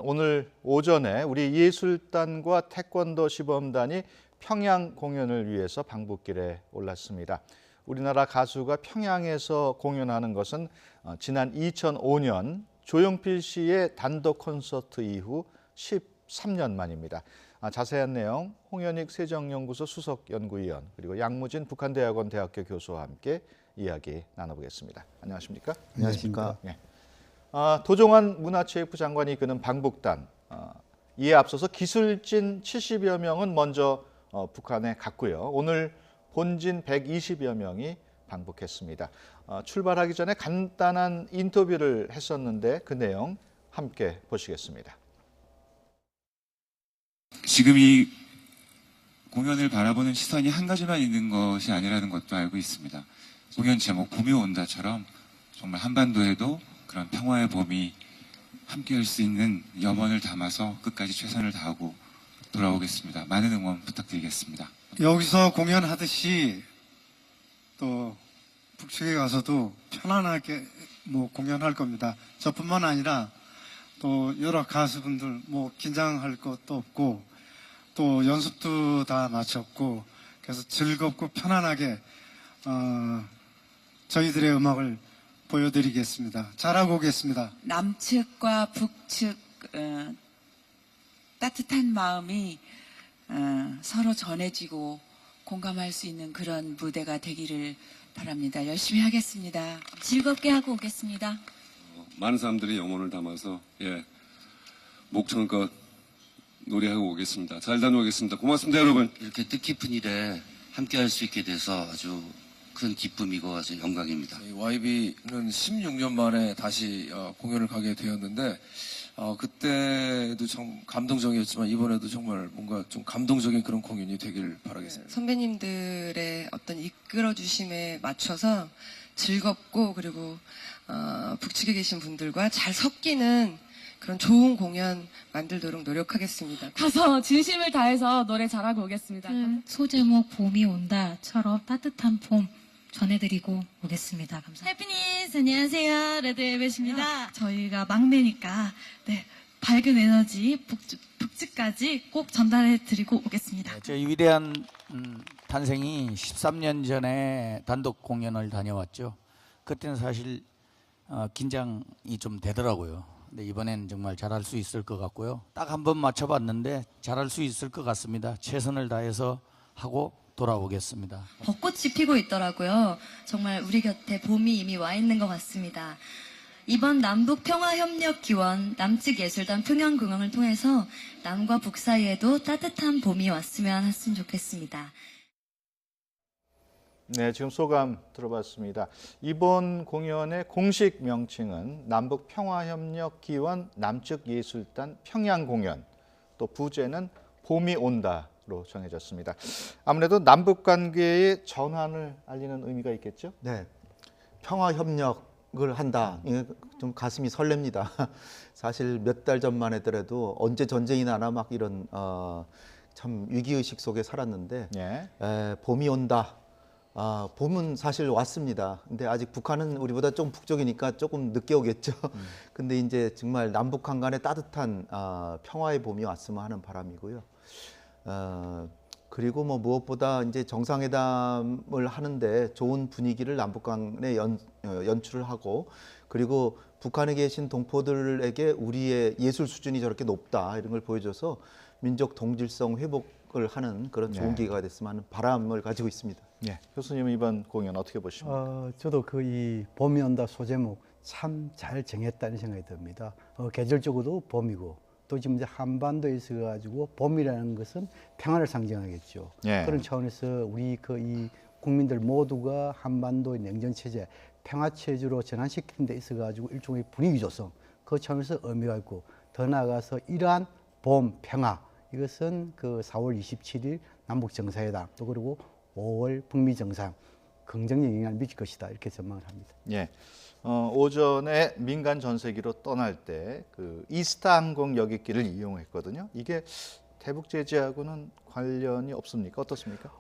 오늘 오전에 우리 예술단과 태권도 시범단이 평양 공연을 위해서 방북길에 올랐습니다. 우리나라 가수가 평양에서 공연하는 것은 지난 2005년 조용필 씨의 단독 콘서트 이후 13년 만입니다. 자세한 내용 홍현익 세정연구소 수석연구위원 그리고 양무진 북한대학원 대학교 교수와 함께 이야기 나눠보겠습니다. 안녕하십니까? 안녕하십니까? 네. 도종환 문화체육부 장관이 이끄는 방북단, 이에 앞서서 기술진 70여 명은 먼저 북한에 갔고요. 오늘 본진 120여 명이 방북했습니다. 출발하기 전에 간단한 인터뷰를 했었는데 그 내용 함께 보시겠습니다. 지금 이 공연을 바라보는 시선이 한 가지만 있는 것이 아니라는 것도 알고 있습니다. 공연 제목 봄이 온다처럼 정말 한반도에도 그런 평화의 봄이 함께할 수 있는 염원을 담아서 끝까지 최선을 다하고 돌아오겠습니다. 많은 응원 부탁드리겠습니다. 여기서 공연하듯이 또 북측에 가서도 편안하게 공연할 겁니다. 저뿐만 아니라 또 여러 가수분들 긴장할 것도 없고 또 연습도 다 마쳤고 그래서 즐겁고 편안하게 저희들의 음악을 보여드리겠습니다. 잘하고 오겠습니다. 남측과 북측 따뜻한 마음이 서로 전해지고 공감할 수 있는 그런 무대가 되기를 바랍니다. 열심히 하겠습니다. 즐겁게 하고 오겠습니다. 많은 사람들이 영혼을 담아서 목청껏 노래하고 오겠습니다. 잘 다녀오겠습니다. 고맙습니다, 여러분. 이렇게 뜻깊은 일에 함께할 수 있게 돼서 아주 큰 기쁨이고 아주 영광입니다. YB는 16년 만에 다시 공연을 가게 되었는데 그때도 참 감동적이었지만 이번에도 정말 뭔가 좀 감동적인 그런 공연이 되길 바라겠습니다. 선배님들의 어떤 이끌어주심에 맞춰서 즐겁고 그리고 북측에 계신 분들과 잘 섞이는 그런 좋은 공연 만들도록 노력하겠습니다. 가서 진심을 다해서 노래 잘하고 오겠습니다. 소제목 봄이 온다처럼 따뜻한 봄 전해드리고 오겠습니다. 감사합니다. 해피니스 안녕하세요. 레드벨벳입니다. 저희가 막내니까 밝은 에너지 북측까지 꼭 전달해드리고 오겠습니다. 저희 위대한 탄생이 13년 전에 단독 공연을 다녀왔죠. 그때는 사실 긴장이 좀 되더라고요. 근데 이번엔 정말 잘할 수 있을 것 같고요. 딱 한 번 맞춰봤는데 잘할 수 있을 것 같습니다. 최선을 다해서 하고 돌아오겠습니다. 벚꽃이 피고 있더라고요. 정말 우리 곁에 봄이 이미 와 있는 것 같습니다. 이번 남북평화협력기원 남측예술단 평양공연을 통해서 남과 북 사이에도 따뜻한 봄이 왔으면 좋겠습니다. 네, 지금 소감 들어봤습니다. 이번 공연의 공식 명칭은 남북평화협력기원 남측예술단 평양공연, 또 부제는 봄이 온다로 정해졌습니다. 아무래도 남북관계의 전환을 알리는 의미가 있겠죠? 네, 평화협력을 한다. 좀 가슴이 설렙니다. 사실 몇 달 전만 하더라도 언제 전쟁이 나나 막 이런 참 위기의식 속에 살았는데 봄이 온다. 봄은 사실 왔습니다. 근데 아직 북한은 우리보다 좀 북쪽이니까 조금 늦게 오겠죠. 근데 이제 정말 남북한 간의 따뜻한 평화의 봄이 왔으면 하는 바람이고요. 그리고 무엇보다 이제 정상회담을 하는데 좋은 분위기를 남북 간에 연출을 하고 그리고 북한에 계신 동포들에게 우리의 예술 수준이 저렇게 높다 이런 걸 보여줘서 민족 동질성 회복을 하는 그런 좋은 기회가 됐으면 하는 바람을 가지고 있습니다. 네, 교수님은 이번 공연 어떻게 보십니까? 저도 이 봄이 온다 소제목 참 잘 정했다는 생각이 듭니다. 계절적으로도 봄이고 또 지금 이제 한반도에 있어가지고 봄이라는 것은 평화를 상징하겠죠. 그런 차원에서 우리 이 국민들 모두가 한반도의 냉전 체제, 평화 체제로 전환시키는 데 있어가지고 일종의 분위기 조성, 그 차원에서 의미가 있고 더 나아가서 이러한 봄 평화 이것은 4월 27일 남북 정상회담 또 그리고 5월 북미 정상 긍정적 영향을 미칠 것이다 이렇게 전망을 합니다. 오전에 민간 전세기로 떠날 때 이스타 항공 여객기를 이용했거든요. 이게 대북 제재하고는 관련이 없습니까? 어떻습니까?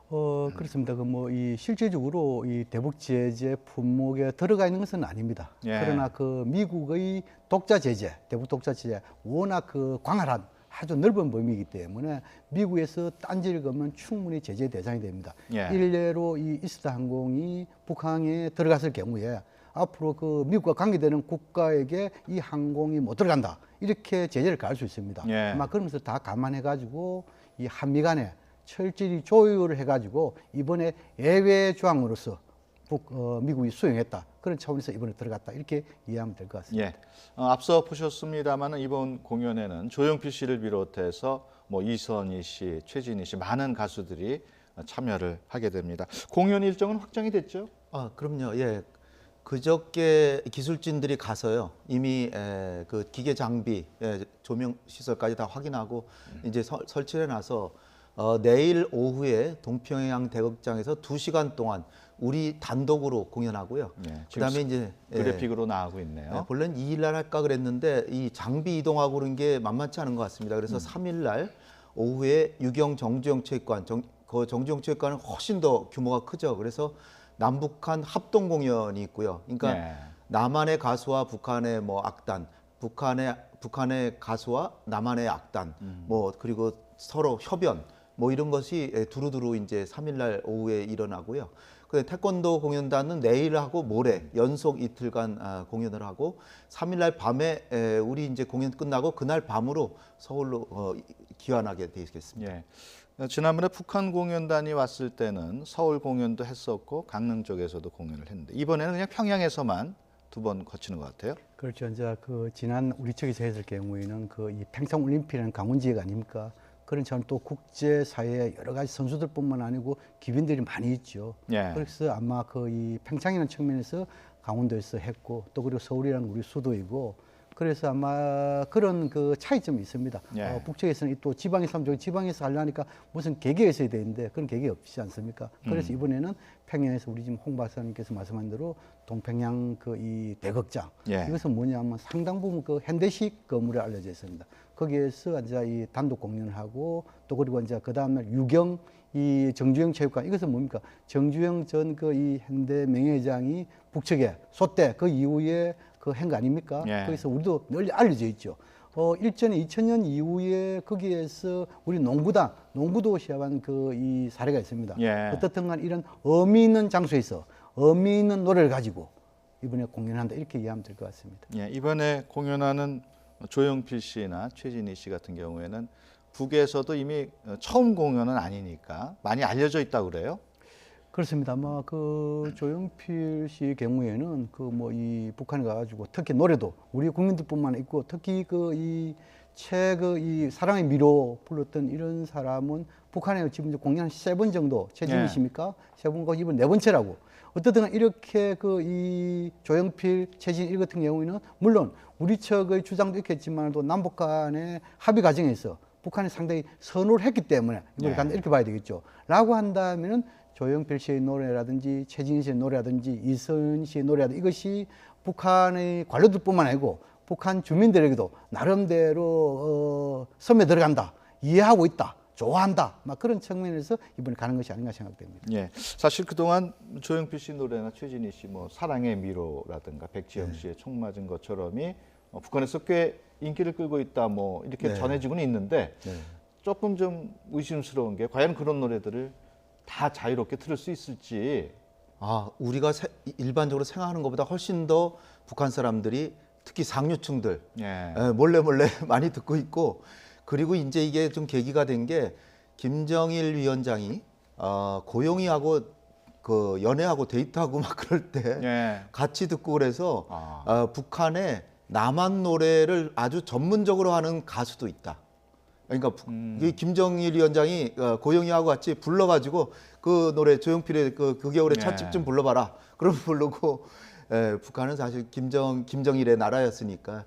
그렇습니다. 그 뭐 이 실제적으로 이 대북 제재 품목에 들어가 있는 것은 아닙니다. 예. 그러나 그 미국의 독자 제재, 대북 독자 제재 워낙 그 광활한 아주 넓은 범위이기 때문에 미국에서 딴지를 걸면 충분히 제재 대상이 됩니다. 예. 일례로 이 이스타 항공이 북한에 들어갔을 경우에 앞으로 그 미국과 관계되는 국가에게 이 항공이 못 들어간다. 이렇게 제재를 가할 수 있습니다. 예. 아마 그런 것을 다 감안해가지고 이 한미 간에 철저히 조율을 해가지고 이번에 예외 조항으로서 미국이 수용했다. 그런 차원에서 이번에 들어갔다. 이렇게 이해하면 될 것 같습니다. 예. 앞서 보셨습니다만 이번 공연에는 조용필 씨를 비롯해서 뭐 이선희 씨, 최진희 씨 많은 가수들이 참여를 하게 됩니다. 공연 일정은 확정이 됐죠? 그럼요. 예. 그저께 기술진들이 가서요. 이미 그 기계 장비, 조명 시설까지 다 확인하고 이제 설치해 놔서 내일 오후에 동평양 대극장에서 2시간 동안 우리 단독으로 공연하고요. 네, 그다음에 이제 그래픽으로 나오고 있네요. 본래는 2일 날 할까 그랬는데 이 장비 이동하고 그런 게 만만치 않은 것 같습니다. 그래서 3일 날 오후에 유경 정주영 체육관, 그 정주영 체육관은 훨씬 더 규모가 크죠. 그래서 남북한 합동 공연이 있고요. 그러니까 네. 남한의 가수와 북한의 뭐 악단, 북한의 가수와 남한의 악단, 뭐 그리고 서로 협연, 뭐 이런 것이 두루두루 이제 3일 날 오후에 일어나고요. 그 태권도 공연단은 내일 하고 모레 연속 이틀간 공연을 하고 3일 날 밤에 우리 이제 공연 끝나고 그날 밤으로 서울로 귀환하게 되겠습니다. 예. 지난번에 북한 공연단이 왔을 때는 서울 공연도 했었고 강릉 쪽에서도 공연을 했는데 이번에는 그냥 평양에서만 2번 거치는 것 같아요. 그렇죠. 이제 그 지난 우리 쪽에서 했을 경우에는 그 이 평창 올림픽이라는 강원 지역 아닙니까? 그런 저는 또 국제 사회에 여러 가지 선수들뿐만 아니고 기빈들이 많이 있죠. 예. 그래서 아마 그 이 평창이라는 측면에서 강원도에서 했고 또 그리고 서울이라는 우리 수도이고 그래서 아마 그런 그 차이점이 있습니다. 예. 북쪽에서는 또 지방에서 하면 지방에서 하려니까 무슨 계기가 있어야 되는데 그런 계기가 없지 않습니까? 그래서 이번에는 평양에서 우리 지금 홍 박사님께서 말씀한 대로 동평양 그 이 대극장 예. 이것은 뭐냐면 상당 부분 그 현대식 건물에 알려져 있습니다. 거기에서 이제 이 단독 공연을 하고 또 그리고 이제 그 다음에 유경 이 정주영 체육관 이것은 뭡니까? 정주영 전 그 이 현대 명예회장이 북측에 소때 그 이후에 그 한 거 아닙니까? 예. 거기서 우리도 널리 알려져 있죠. 일전에 2000년 이후에 거기에서 우리 농구도 시합한 그 이 사례가 있습니다. 예. 어떻든 간 이런 의미 있는 장소에서 의미 있는 노래를 가지고 이번에 공연한다 이렇게 이해하면 될 것 같습니다. 예, 이번에 공연하는 조용필 씨나 최진희 씨 같은 경우에는 북에서도 이미 처음 공연은 아니니까 많이 알려져 있다고 그래요? 그렇습니다. 아마 그 조용필 씨 경우에는 그 뭐 이 북한에 가가지고 특히 노래도 우리 국민들뿐만 있고 특히 그 이 이 사랑의 미로 불렀던 이런 사람은 북한에 지금 공연 한 3번 정도 최진희 씨입니까? 3번과 이번 4번째라고. 어떻든 이렇게 그 이 조용필, 최진희 같은 경우에는 물론 우리 측의 주장도 있겠지만도 남북 간의 합의 과정에서 북한이 상당히 선호를 했기 때문에 이걸 간다 이렇게 봐야 되겠죠. 라고 한다면은 조용필 씨의 노래라든지 최진희 씨의 노래라든지 이선 씨의 노래라든지 이것이 북한의 관료들뿐만 아니고 북한 주민들에게도 나름대로 섬에 들어간다, 이해하고 있다, 좋아한다, 막 그런 측면에서 이번에 가는 것이 아닌가 생각됩니다. 예, 사실 그동안 조용필 씨 노래나 최진희 씨 뭐 사랑의 미로라든가 백지영 씨의 총 맞은 것처럼이 북한에서 꽤 인기를 끌고 있다 뭐 이렇게 전해지고는 있는데 조금 좀 의심스러운 게 과연 그런 노래들을 다 자유롭게 들을 수 있을지. 우리가 일반적으로 생각하는 것보다 훨씬 더 북한 사람들이 특히 상류층들 몰래 많이 듣고 있고 그리고 이제 이게 좀 계기가 된 게 김정일 위원장이 고용이하고 그 연애하고 데이트하고 막 그럴 때 같이 듣고 그래서 북한에 남한 노래를 아주 전문적으로 하는 가수도 있다. 그러니까 김정일 위원장이 고영이하고 같이 불러가지고 그 노래 조용필의 그 겨울의 찻집 좀 불러봐라. 그럼 부르고 북한은 사실 김정일의 나라였으니까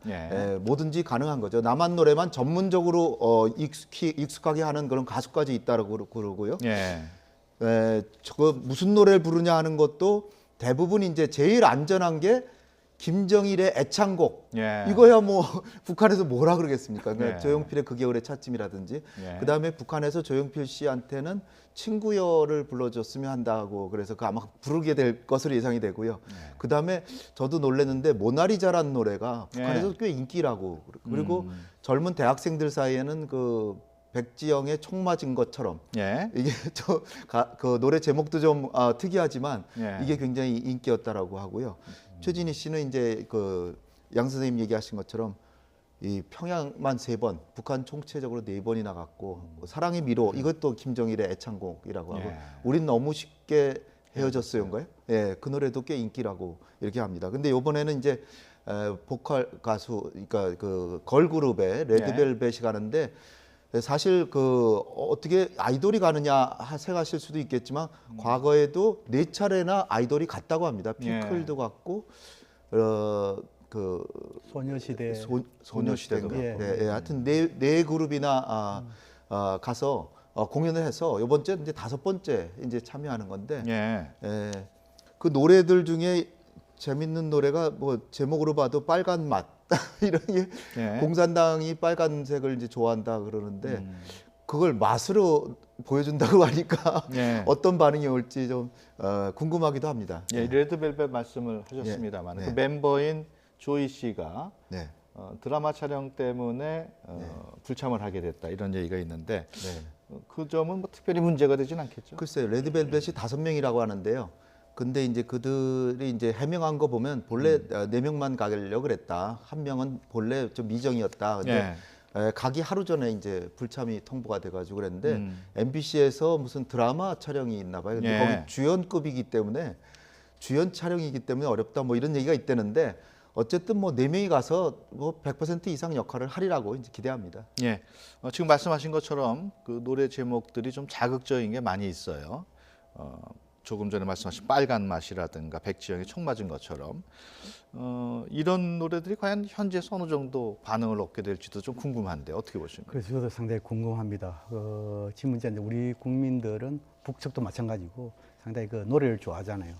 뭐든지 가능한 거죠. 남한 노래만 전문적으로 익숙하게 하는 그런 가수까지 있다고 그러고요. 저거 무슨 노래를 부르냐 하는 것도 대부분 이제 제일 안전한 게 김정일의 애창곡. 예. 이거야 뭐 북한에서 뭐라 그러겠습니까? 그러니까 예. 조용필의 그 겨울의 찻짐이라든지. 예. 그다음에 북한에서 조용필 씨한테는 친구여를 불러줬으면 한다고 그래서 그 아마 부르게 될 것으로 예상이 되고요. 그다음에 저도 놀랐는데 모나리자라는 노래가 북한에서 꽤 인기라고. 그리고 젊은 대학생들 사이에는 그 백지영의 총 맞은 것처럼 이게 그 노래 제목도 좀 특이하지만 이게 굉장히 인기였다라고 하고요. 최진희 씨는 이제 그 양 선생님 얘기하신 것처럼 이 평양만 3번, 북한 총체적으로 4번이나 갔고 사랑의 미로 이것도 김정일의 애창곡이라고 하고 우린 너무 쉽게 헤어졌어요인가요? 예, 그 노래도 꽤 인기라고 이렇게 합니다. 근데 이번에는 이제 보컬 가수, 그러니까 그 걸그룹의 레드벨벳이 가는데 사실 그 어떻게 아이돌이 가느냐 생각하실 수도 있겠지만 과거에도 4차례나 아이돌이 갔다고 합니다. 핑클도 갔고 그 소녀시대 소녀시대인가? 네, 하여튼 네 그룹이나 가서 공연을 해서 이번 주에 이제 5번째 이제 참여하는 건데 그 노래들 중에 재밌는 노래가 뭐 제목으로 봐도 빨간 맛 이런 게 공산당이 빨간색을 이제 좋아한다 그러는데 그걸 맛으로 보여준다고 하니까 어떤 반응이 올지 좀 궁금하기도 합니다. 레드벨벳 말씀을 하셨습니다만 그 멤버인 조이 씨가 드라마 촬영 때문에 불참을 하게 됐다 이런 얘기가 있는데 그 점은 뭐 특별히 문제가 되진 않겠죠? 글쎄요, 레드벨벳이 5명이라고 하는데요. 근데 이제 그들이 이제 해명한 거 보면 본래 4명만 가려고 그랬다. 1명은 본래 좀 미정이었다. 근데 가기 하루 전에 이제 불참이 통보가 돼가지고 그랬는데 MBC에서 무슨 드라마 촬영이 있나 봐요. 근데 거기 주연급이기 때문에 주연 촬영이기 때문에 어렵다 뭐 이런 얘기가 있다는데 어쨌든 뭐 4명이 가서 뭐 100% 이상 역할을 하리라고 이제 기대합니다. 지금 말씀하신 것처럼 그 노래 제목들이 좀 자극적인 게 많이 있어요. 조금 전에 말씀하신 빨간 맛이라든가 백지영의 총 맞은 것처럼 이런 노래들이 과연 현지에서 어느 정도 반응을 얻게 될지도 좀 궁금한데 어떻게 보십니까? 그래서 저도 상당히 궁금합니다. 지금 문제 우리 국민들은 북측도 마찬가지고 상당히 그 노래를 좋아하잖아요.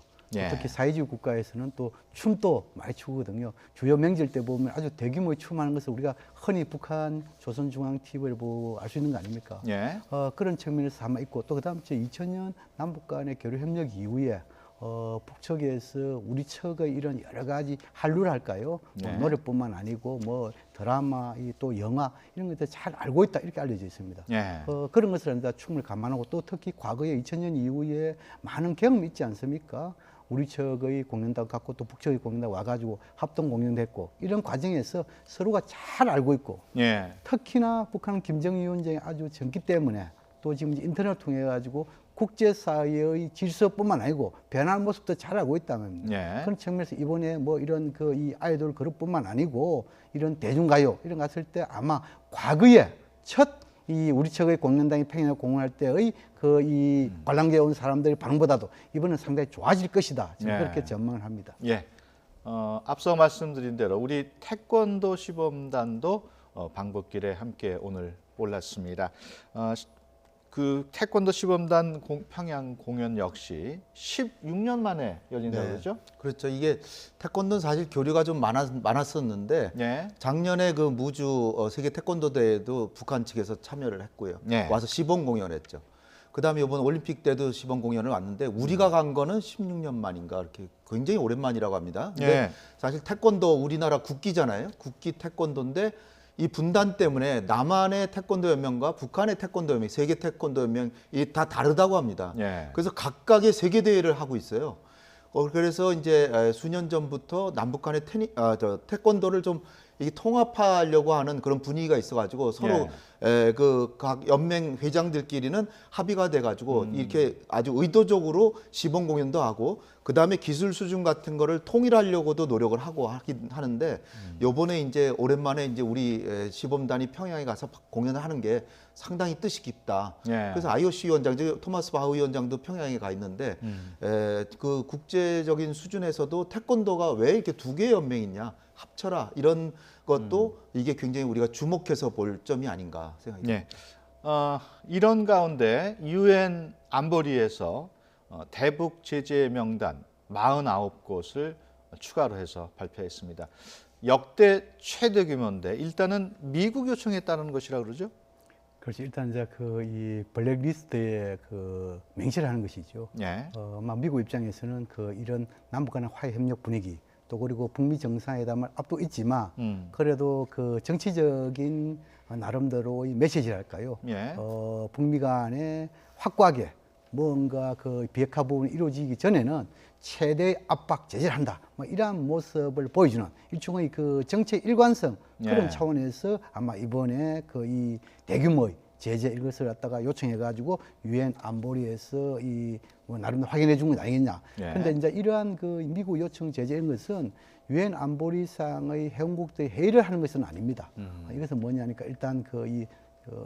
특히 사회주의 국가에서는 또 춤도 많이 추거든요. 주요 명절 때 보면 아주 대규모의 춤하는 것을 우리가 흔히 북한 조선중앙TV를 보고 알 수 있는 거 아닙니까? 그런 측면에서 아마 있고 또 그다음 2000년 남북 간의 교류협력 이후에 북측에서 우리 측의 이런 여러 가지 한류를 할까요? 뭐 노래뿐만 아니고 뭐 드라마, 또 영화 이런 것들 잘 알고 있다 이렇게 알려져 있습니다. 그런 것을 한다 춤을 감안하고 또 특히 과거에 2000년 이후에 많은 경험이 있지 않습니까? 우리 측의 공연단 갖고 또 북측의 공연단 와가지고 합동 공연도 했고 이런 과정에서 서로가 잘 알고 있고 특히나 북한은 김정일 위원장이 아주 젊기 때문에 또 지금 인터넷을 통해 가지고 국제사회의 질서뿐만 아니고 변화하는 모습도 잘 알고 있다면 그런 측면에서 이번에 뭐 이런 그 이 아이돌 그룹뿐만 아니고 이런 대중가요 이런 거 갔을 때 아마 과거에 첫 이 우리 측의 공연단이 평양에 공연할 때의 그 이 관람객 온 사람들의 반응보다도 이번은 상당히 좋아질 것이다. 저는 그렇게 전망을 합니다. 앞서 말씀드린 대로 우리 태권도 시범단도 방북길에 함께 오늘 올랐습니다. 그 태권도 시범단 평양 공연 역시 16년 만에 열린다고 그러죠? 그렇죠. 이게 태권도는 사실 교류가 좀 많았었는데 작년에 그 무주 세계 태권도 대회도 북한 측에서 참여를 했고요. 와서 시범 공연했죠. 그다음에 이번 올림픽 때도 시범 공연을 왔는데 우리가 간 거는 16년 만인가 이렇게 굉장히 오랜만이라고 합니다. 근데 사실 태권도 우리나라 국기잖아요. 국기 태권도인데 이 분단 때문에 남한의 태권도 연맹과 북한의 태권도 연맹, 세계 태권도 연맹이 다 다르다고 합니다. 그래서 각각의 세계 대회를 하고 있어요. 그래서 이제 수년 전부터 남북한의 태권도를 좀 통합하려고 하는 그런 분위기가 있어가지고 서로 그 각 연맹 회장들끼리는 합의가 돼가지고 이렇게 아주 의도적으로 시범 공연도 하고 그 다음에 기술 수준 같은 거를 통일하려고도 노력을 하고 하긴 하는데 요번에 이제 오랜만에 이제 우리 시범단이 평양에 가서 공연을 하는 게 상당히 뜻이 깊다. 그래서 IOC 위원장, 토마스 바흐 위원장도 평양에 가 있는데 그 국제적인 수준에서도 태권도가 왜 이렇게 2개의 연맹이 있냐? 합쳐라 이런 것도 이게 굉장히 우리가 주목해서 볼 점이 아닌가 생각이 듭니다. 이런 가운데 UN 안보리에서 대북 제재 명단 49곳을 추가로 해서 발표했습니다. 역대 최대 규모인데 일단은 미국 요청에 따른 것이라 그러죠? 그렇죠. 일단 이제 이 블랙리스트에 명시를 하는 것이죠. 예. 미국 입장에서는 이런 남북 간의 화해 협력 분위기 또 그리고 북미 정상회담을 앞두고 있지만 그래도 정치적인 나름대로의 메시지랄까요? 예. 북미 간에 확고하게 뭔가 비핵화 부분이 이루어지기 전에는 최대의 압박 제재를 한다. 이러한 모습을 보여주는 일종의 정책 일관성 그런 예. 차원에서 아마 이번에 이 대규모의 제재 이것을 갖다가 요청해가지고 유엔 안보리에서 나름대로 확인해 준 건 아니겠냐. 예. 그런데 이제 이러한 미국 요청 제재 이런 것은 유엔 안보리상의 회원국들이 회의를 하는 것은 아닙니다. 이것은 뭐냐니까 일단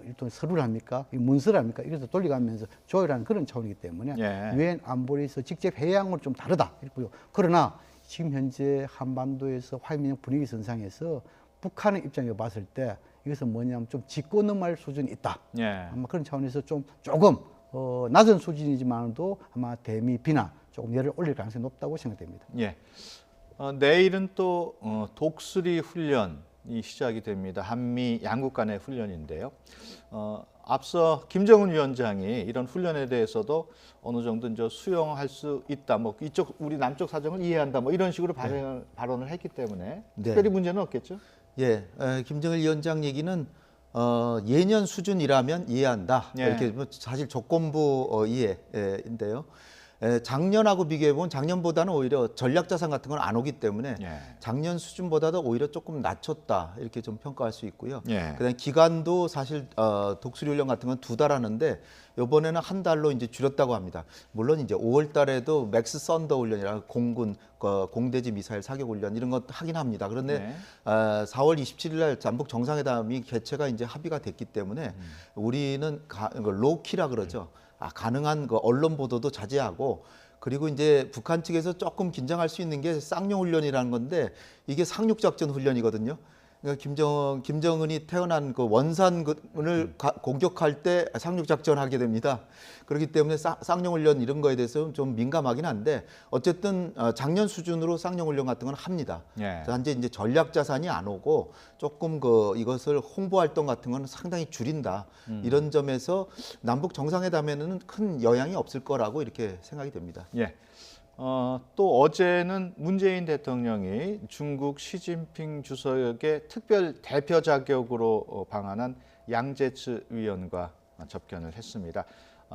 일단 서류를 합니까? 문서를 합니까? 이래서 돌려가면서 조율하는 그런 차원이기 때문에 유엔 안보리에서 직접 회의하고는 좀 다르다. 이렇고요. 그러나 지금 현재 한반도에서 화해협력 분위기 선상에서 북한의 입장에 봤을 때 이것은 뭐냐면 좀 짚고 넘어갈 수준이 있다. 아마 그런 차원에서 조금 낮은 수준이지만도 아마 대미 비난 조금 열을 올릴 가능성이 높다고 생각됩니다. 예. 내일은 또 독수리 훈련이 시작이 됩니다. 한미 양국 간의 훈련인데요. 앞서 김정은 위원장이 이런 훈련에 대해서도 어느 정도 이제 수용할 수 있다. 이쪽 우리 남쪽 사정을 이해한다. 이런 식으로 발언을 했기 때문에 특별히 문제는 없겠죠. 예, 김정일 위원장 얘기는 예년 수준이라면 이해한다. 이렇게 사실 조건부 이해인데요. 작년하고 비교해보면 작년보다는 오히려 전략자산 같은 건 안 오기 때문에 작년 수준보다도 오히려 조금 낮췄다 이렇게 좀 평가할 수 있고요. 그다음에 기간도 사실 독수리 훈련 같은 건 2달 하는데 이번에는 1달로 이제 줄였다고 합니다. 물론 이제 5월 달에도 맥스 썬더 훈련이라 공군 공대지 미사일 사격 훈련 이런 것 하긴 합니다. 그런데 4월 27일 날 남북 정상회담이 개최가 이제 합의가 됐기 때문에 우리는 로키라 그러죠. 가능한 언론 보도도 자제하고 그리고 이제 북한 측에서 조금 긴장할 수 있는 게 쌍용 훈련이라는 건데 이게 상륙작전 훈련이거든요. 그러니까 김정은이 태어난 원산을 공격할 때 상륙작전하게 됩니다. 그렇기 때문에 쌍용훈련 이런 거에 대해서 좀 민감하긴 한데 어쨌든 작년 수준으로 쌍용훈련 같은 건 합니다. 현재 이제 전략자산이 안 오고 조금 이것을 홍보활동 같은 건 상당히 줄인다. 이런 점에서 남북 정상회담에는 큰 영향이 없을 거라고 이렇게 생각이 됩니다. 예. 또 어제는 문재인 대통령이 중국 시진핑 주석의 특별 대표 자격으로 방한한 양제츠 위원과 접견을 했습니다.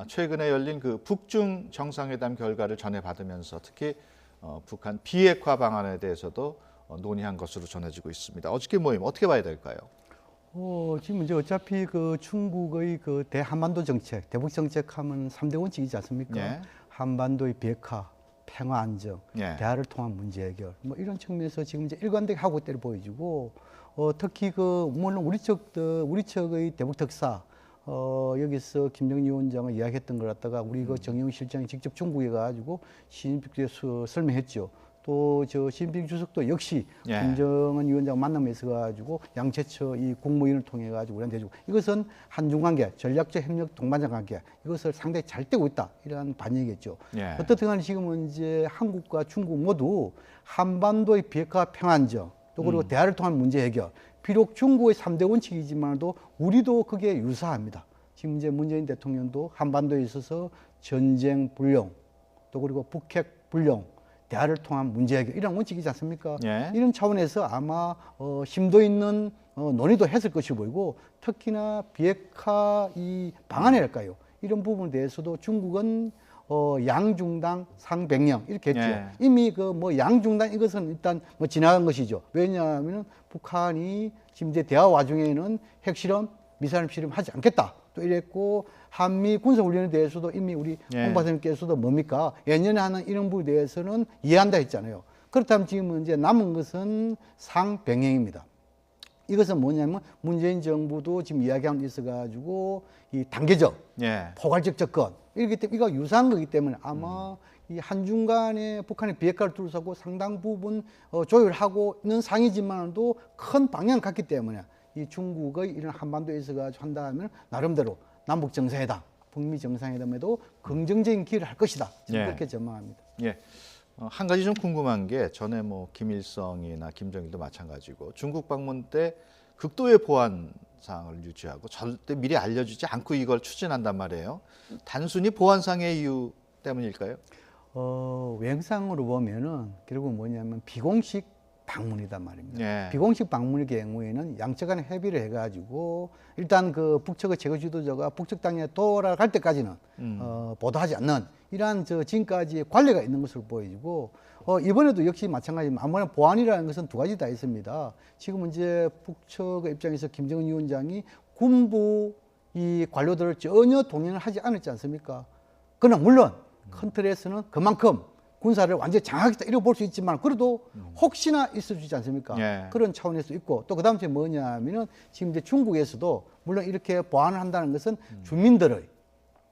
최근에 열린 북중 정상회담 결과를 전해받으면서 특히 북한 비핵화 방안에 대해서도 논의한 것으로 전해지고 있습니다. 어저께 모임 어떻게 봐야 될까요? 지금 이제 어차피 중국의 대한반도 정책, 대북 정책하면 3대 원칙이지 않습니까? 한반도의 비핵화, 평화 안정, 대화를 통한 문제 해결 이런 측면에서 지금 이제 일관되게 하고 있다를 보여지고 특히 물론 우리 측의 대북 특사 여기서 김정일 위원장을 이야기했던 걸 갖다가 우리 정영 실장이 직접 중국에 가가지고 시진핑께서 설명했죠. 또 시진핑 주석도 역시 김정은 위원장 만남에서 가지고 양제처 이 국무위원을 통해 가지고 우리한테 해주고 이것은 한중 관계, 전략적 협력 동반자 관계 이것을 상당히 잘 떼고 있다 이러한 반영이겠죠. 어떻든 간에 지금은 이제 한국과 중국 모두 한반도의 비핵화 평안정 또 그리고 대화를 통한 문제 해결 비록 중국의 3대 원칙이지만도 우리도 그게 유사합니다. 지금 이제 문재인 대통령도 한반도에 있어서 전쟁 불용 또 그리고 북핵 불용 대화를 통한 문제 해결 이런 원칙이지 않습니까? 이런 차원에서 아마 심도 있는 논의도 했을 것이 보이고 특히나 비핵화 이 방안이랄까요? 이런 부분에 대해서도 중국은 양중당 상백령 이렇게 했죠. 이미 양중당 이것은 일단 지나간 것이죠. 왜냐하면 북한이 지금 이제 대화 와중에는 핵실험, 미사일 실험하지 않겠다. 또 이랬고 한미 군사훈련에 대해서도 이미 우리 홍 박사님께서도 뭡니까? 예년에 하는 이런 부분에 대해서는 이해한다 했잖아요. 그렇다면 지금은 이제 남은 것은 상병행입니다. 이것은 뭐냐면 문재인 정부도 지금 이야기하는 데 있어가지고 이 단계적, 포괄적 접근 이렇기 때문에 이거 유사한 거기 때문에 아마 이 한중 간에 북한의 비핵화를 둘러싸고 상당 부분 조율하고 있는 상이지만도 큰 방향을 갖기 때문에 이 중국의 이런 한반도에 있어가지고 한다면 나름대로 남북 정상회담, 북미 정상회담에도 긍정적인 기여를 할 것이다. 그렇게 전망합니다. 한 가지 좀 궁금한 게 전에 뭐 김일성이나 김정일도 마찬가지고 중국 방문 때 극도의 보안 사항을 유지하고 절대 미리 알려주지 않고 이걸 추진한단 말이에요. 단순히 보안상의 이유 때문일까요? 외형상으로 보면은 결국 뭐냐면 비공식 방문이단 말입니다. 예. 비공식 방문의 경우에는 양측 간에 협의를 해가지고 일단 그 북측의 최고 지도자가 북측 땅에 돌아갈 때까지는 보도하지 않는 이러한 지금까지 관례가 있는 것으로 보여지고 이번에도 역시 마찬가지입니다. 아무래도 보안이라는 것은 두 가지 다 있습니다. 지금 이제 북측의 입장에서 김정은 위원장이 군부 이 관료들을 전혀 동행을 하지 않았지 않습니까? 그러나 물론 큰 틀에서는 그만큼 군사를 완전히 장악했다 이렇게 볼 수 있지만 그래도 혹시나 있을 수 있지 않습니까? 예. 그런 차원에서 있고 또 그다음에 뭐냐면은 지금 이제 중국에서도 물론 이렇게 보안을 한다는 것은 주민들의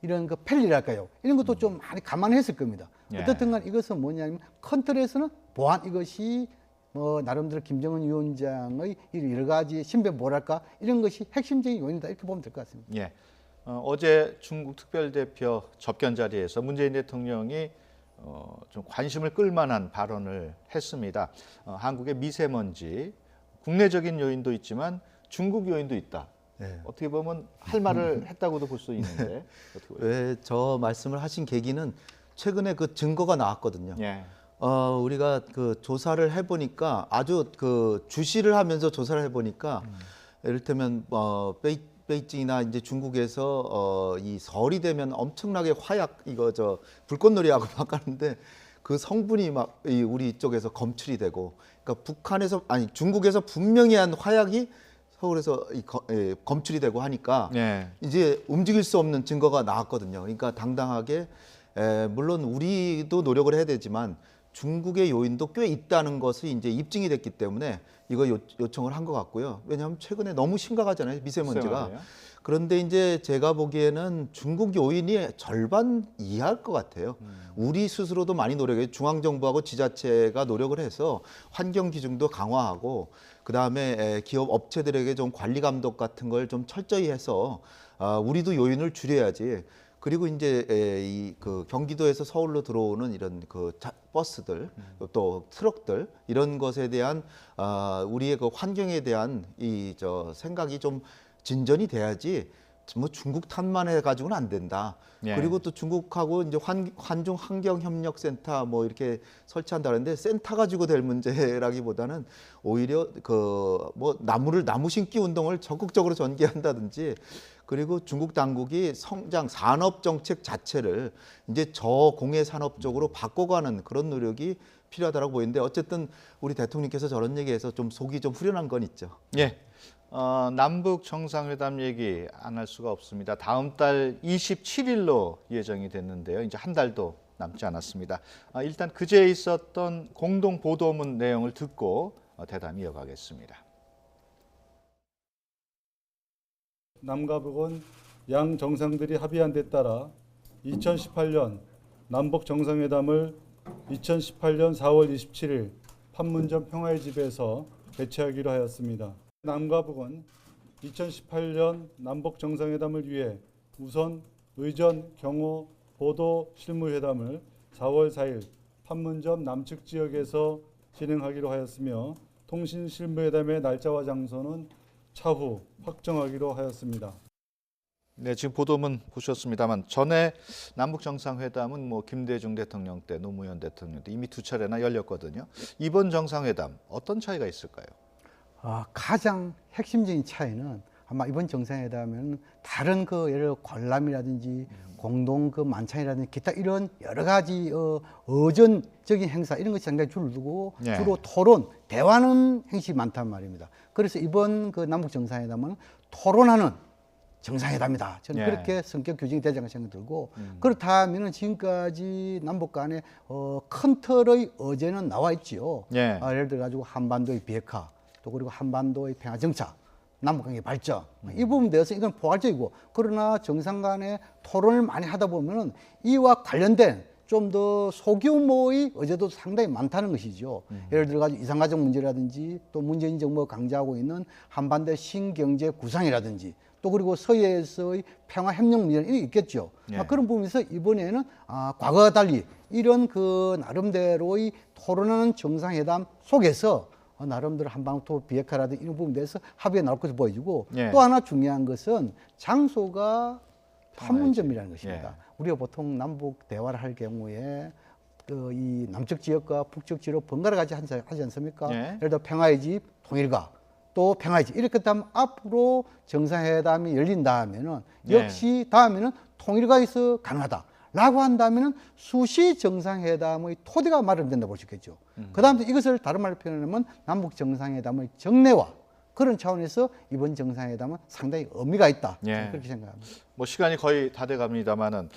이런 그 편리랄까요? 이런 것도 좀 많이 감안했을 겁니다. 예. 어떻든 간 이것은 뭐냐면 큰 틀에서는 보안 이것이 뭐 나름대로 김정은 위원장의 여러 가지 신변 뭐랄까 이런 것이 핵심적인 요인이다 이렇게 보면 될 것 같습니다. 예. 어제 중국 특별대표 접견 자리에서 문재인 대통령이 좀 관심을 끌만한 발언을 했습니다. 한국의 미세먼지, 국내적인 요인도 있지만 중국 요인도 있다. 네. 어떻게 보면 할 말을 했다고도 볼 수 있는데. 왜 저 말씀을 하신 계기는 최근에 그 증거가 나왔거든요. 예. 우리가 그 조사를 해보니까 아주 그 주시를 하면서 조사를 해보니까 이를테면 베이징이나 이제 중국에서 이 설이 되면 엄청나게 화약 이거 저 불꽃놀이하고 막 하는데 그 성분이 막 우리 쪽에서 검출이 되고 그러니까 북한에서 아니 중국에서 분명히 한 화약이 서울에서 검출이 되고 하니까 이제 움직일 수 없는 증거가 나왔거든요. 그러니까 당당하게 물론 우리도 노력을 해야 되지만 중국의 요인도 꽤 있다는 것이 이제 입증이 됐기 때문에 이거 요청을 한 것 같고요. 왜냐하면 최근에 너무 심각하잖아요, 미세먼지가. 그런데 이제 제가 보기에는 중국 요인이 절반 이해할 것 같아요. 우리 스스로도 많이 노력해요. 중앙정부하고 지자체가 노력을 해서 환경 기준도 강화하고 그다음에 기업 업체들에게 좀 관리 감독 같은 걸 좀 철저히 해서 우리도 요인을 줄여야지. 그리고 이제 그 경기도에서 서울로 들어오는 이런 그 버스들 또 트럭들 이런 것에 대한 우리의 그 환경에 대한 생각이 좀 진전이 돼야지 뭐 중국 탓만 해가지고는 안 된다. 예. 그리고 또 중국하고 이제 환중 환경협력센터 뭐 이렇게 설치한다는데 센터 가지고 될 문제라기보다는 오히려 그 뭐 나무 심기 운동을 적극적으로 전개한다든지. 그리고 중국 당국이 성장 산업 정책 자체를 이제 저공해 산업 쪽으로 바꿔가는 그런 노력이 필요하다고 보이는데 어쨌든 우리 대통령께서 저런 얘기해서 좀 속이 좀 후련한 건 있죠. 예. 남북 정상회담 얘기 안 할 수가 없습니다. 다음 달 27일로 예정이 됐는데요. 이제 한 달도 남지 않았습니다. 일단 그제 있었던 공동 보도문 내용을 듣고 대담 이어가겠습니다. 남과 북은 양 정상들이 합의한 데 따라 2018년 남북 정상회담을 2018년 4월 27일 판문점 평화의 집에서 개최하기로 하였습니다. 남과 북은 2018년 남북 정상회담을 위해 우선 의전, 경호, 보도 실무회담을 4월 4일 판문점 남측 지역에서 진행하기로 하였으며 통신 실무회담의 날짜와 장소는 차후 확정하기로 하였습니다. 네, 지금 보도문 보셨습니다만 전에 남북 정상회담은 뭐 김대중 대통령 때, 노무현 대통령 때 이미 두 차례나 열렸거든요. 이번 정상회담 어떤 차이가 있을까요? 가장 핵심적인 차이는 아마 이번 정상회담은 다른 그 예를 들어 관람이라든지 공동 그 만찬이라든지 기타 이런 여러 가지 어전적인 행사 이런 것이 상당히 줄을 두고 주로 토론, 대화하는 행식이 많단 말입니다. 그래서 이번 그 남북 정상회담은 토론하는 정상회담이다. 저는 그렇게 성격 규정이 되지 않을까 생각이 들고 그렇다면 지금까지 남북 간에 큰 틀의 어제는 나와 있지요. 예를 들어 가지고 한반도의 비핵화 또 그리고 한반도의 평화 정착, 남북관계 발전 이 부분에 대해서 이건 포괄적이고 그러나 정상 간의 토론을 많이 하다 보면은 이와 관련된 좀 더 소규모의 어제도 상당히 많다는 것이죠. 예를 들어 가지고 이산가족 문제라든지 또 문재인 정부가 강조하고 있는 한반도 신경제 구상이라든지 또 그리고 서해에서의 평화협력 문제는 있겠죠. 예. 그런 부분에서 이번에는 과거와 달리 이런 그 나름대로의 토론하는 정상회담 속에서 나름대로 한반도 비핵화라든지 이런 부분에 대해서 합의가 나올 것으로 보여지고 예. 또 하나 중요한 것은 장소가 판문점이라는 것입니다. 예. 우리가 보통 남북 대화를 할 경우에 이 남측 지역과 북측 지역으로 번갈아 가지 하지 않습니까? 예. 예를 들어 평화의 집, 통일가, 또 평화의 집 이렇게 되면 앞으로 정상회담이 열린다 하면은 역시 다음에는 통일가에서 가능하다라고 한다면은 수시 정상회담의 토대가 마련된다고 볼 수 있겠죠. 그다음에 이것을 다른 말로 표현하면 남북 정상회담의 정례화 그런 차원에서 이번 정상회담은 상당히 의미가 있다. 예. 그렇게 생각합니다. 뭐 시간이 거의 다 돼갑니다만은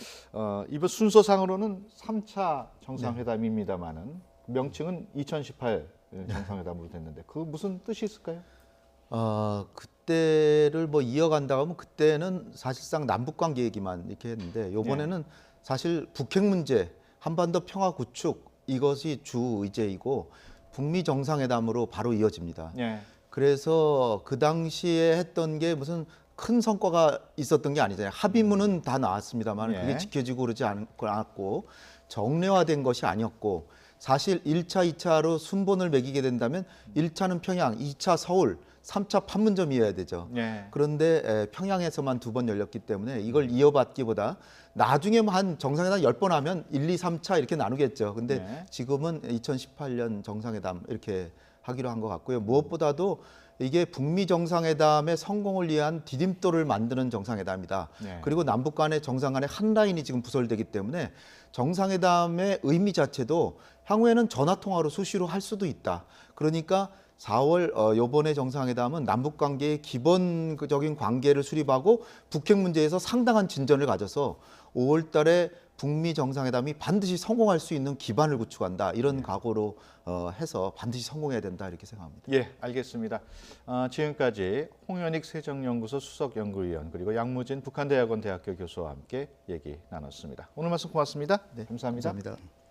이번 순서상으로는 3차 정상회담입니다만은 명칭은 2018 정상회담으로 됐는데 그 무슨 뜻이 있을까요? 그때를 뭐 이어간다고 하면 그때는 사실상 남북 관계 얘기만 이렇게 했는데 이번에는 사실 북핵 문제, 한반도 평화 구축 이것이 주 의제이고 북미 정상회담으로 바로 이어집니다. 예. 그래서 그 당시에 했던 게 무슨 큰 성과가 있었던 게 아니잖아요. 합의문은 다 나왔습니다만 그게 지켜지고 그러지 않았고 정례화된 것이 아니었고 사실 1차, 2차로 순번을 매기게 된다면 1차는 평양, 2차 서울, 3차 판문점이어야 되죠. 그런데 평양에서만 2번 열렸기 때문에 이걸 이어받기보다 나중에 한 정상회담 10번 하면 1, 2, 3차 이렇게 나누겠죠. 근데 지금은 2018년 정상회담 이렇게 하기로 한 것 같고요. 무엇보다도 이게 북미 정상회담의 성공을 위한 디딤돌을 만드는 정상회담이다. 그리고 남북 간의 정상 간의 한 라인이 지금 부설되기 때문에 정상회담의 의미 자체도 향후에는 전화통화로 수시로 할 수도 있다. 그러니까 4월 요번에 정상회담은 남북 관계의 기본적인 관계를 수립하고 북핵 문제에서 상당한 진전을 가져서 5월 달에 북미 정상회담이 반드시 성공할 수 있는 기반을 구축한다. 이런 각오로 해서 반드시 성공해야 된다. 이렇게 생각합니다. 예, 알겠습니다. 지금까지 홍현익 세정연구소 수석연구위원 그리고 양무진 북한대학원 대학교 교수와 함께 얘기 나눴습니다. 오늘 말씀 고맙습니다. 네, 감사합니다. 감사합니다.